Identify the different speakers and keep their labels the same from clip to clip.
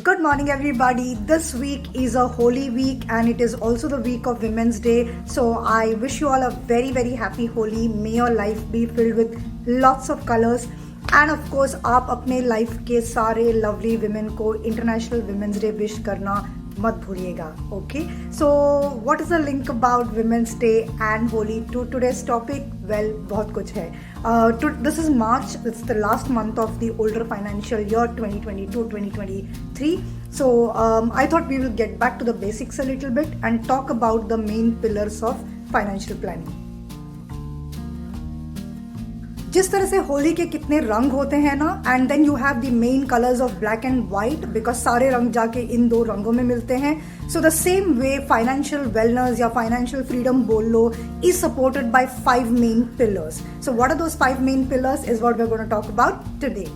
Speaker 1: Good morning, everybody. This week is a holy week and it is also the week of Women's Day. So I wish you all a very, very happy Holi. May your life be filled with lots of colors. And of course, आप अपने life के सारे lovely women को International Women's Day wish करना मत भूलिएगा. Okay. So what is the link about Women's Day and Holi to today's topic? Well, बहुत कुछ है. This is March. It's the last month of the older financial year 2022-2023. So I thought we will get back to the basics a little bit and talk about the main pillars of financial planning. जिस तरह से होली के कितने रंग होते हैं ना, and then you have the main colours of black and white because सारे रंग जाके इन दो रंगों में मिलते हैं. So the same way financial wellness या फाइनेंशियल फ्रीडम बोल लो is supported by 5 main pillars. So what are those 5 main pillars is what we are going to talk about today.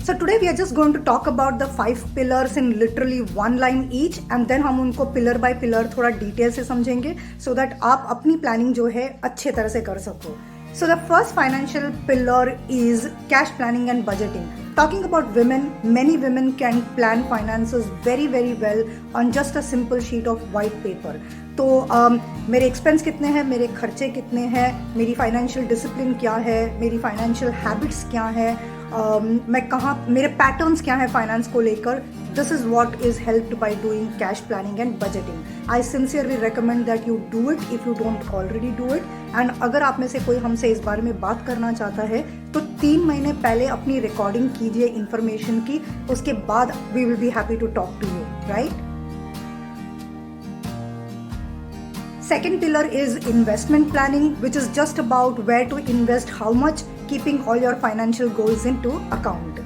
Speaker 1: So today we are just going to talk about the 5 pillars in literally one line each and then हम उनको pillar by pillar थोड़ा detail से समझेंगे so that आप अपनी planning जो है अच्छे तरह से कर सको. So the first financial pillar is cash planning and budgeting. Talking about women, many women can plan finances very very well on just a simple sheet of white paper. तो मेरे एक्सपेंस कितने हैं, मेरे खर्चे कितने हैं, मेरी फाइनेंशियल डिसिप्लिन क्या है, मेरी फाइनेंशियल हैबिट्स क्या है, मैं कहाँ, मेरे पैटर्न्स क्या है फाइनेंस को लेकर. This is what is helped by doing cash planning and budgeting. I sincerely recommend that you do it if you don't already do it. And अगर आप में से कोई हमसे इस बारे में बात करना चाहता है तो 3 महीने पहले अपनी रिकॉर्डिंग कीजिए इन्फॉर्मेशन की, उसके बाद we will be happy to talk to you, right. Second pillar is investment planning, which is just about where to invest how much, keeping all your financial goals into account.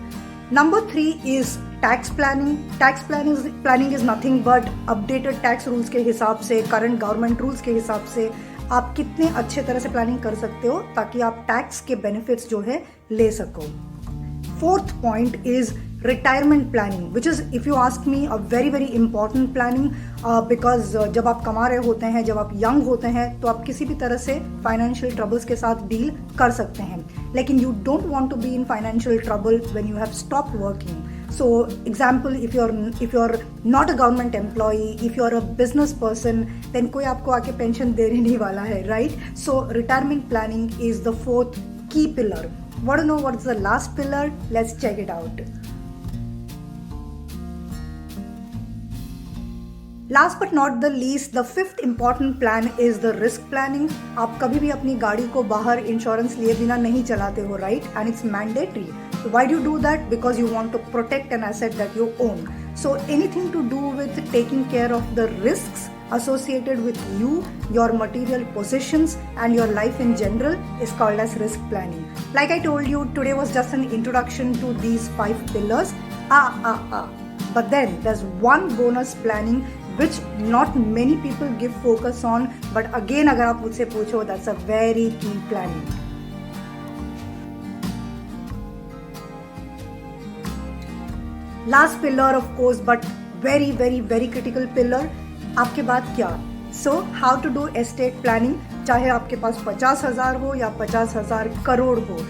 Speaker 1: Number 3 is tax planning. Tax planning is nothing but updated tax rules के हिसाब से, current government rules के हिसाब से आप कितने अच्छे तरह से प्लानिंग कर सकते हो ताकि आप टैक्स के बेनिफिट्स जो है ले सको. Fourth point is retirement planning, which is, if you ask me, a very very important planning because जब आप कमा रहे होते हैं, जब आप यंग होते हैं तो आप किसी भी तरह से फाइनेंशियल ट्रबल्स के साथ डील कर सकते हैं, लेकिन you don't want to be in financial trouble when you have stopped working. So example, if you're not a government employee, if you're a business person, then कोई आपको आके पेंशन देने नहीं वाला है, right? So retirement planning is the 4th key pillar. Want to know what's the last pillar? Let's check it out. Last but not the least, the 5th important plan is the risk planning. आप कभी भी अपनी गाड़ी को बाहर insurance लिए बिना नहीं चलाते हो, right? And it's mandatory. So why do you do that? Because you want to protect an asset that you own. So anything to do with taking care of the risks associated with you, your material possessions and your life in general is called as risk planning. Like I told you, today was just an introduction to these 5 pillars. But then there's one bonus planning which not many people give focus on, but again अगर आप मुझसे पूछो, that's a very key planning. Last pillar of course, but very very very critical pillar, आपके बाद क्या. So how to do estate planning, चाहे आपके पास 50,000 हो या 50,000 करोड़ हो.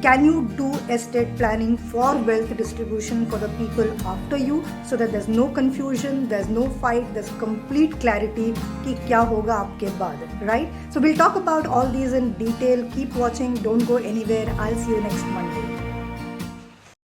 Speaker 1: Can you do estate planning for wealth distribution for the people after you so that there's no confusion, there's no fight, there's complete clarity कि क्या होगा आपके बाद, right? So we'll talk about all these in detail. Keep watching, don't go anywhere. I'll see you next Monday.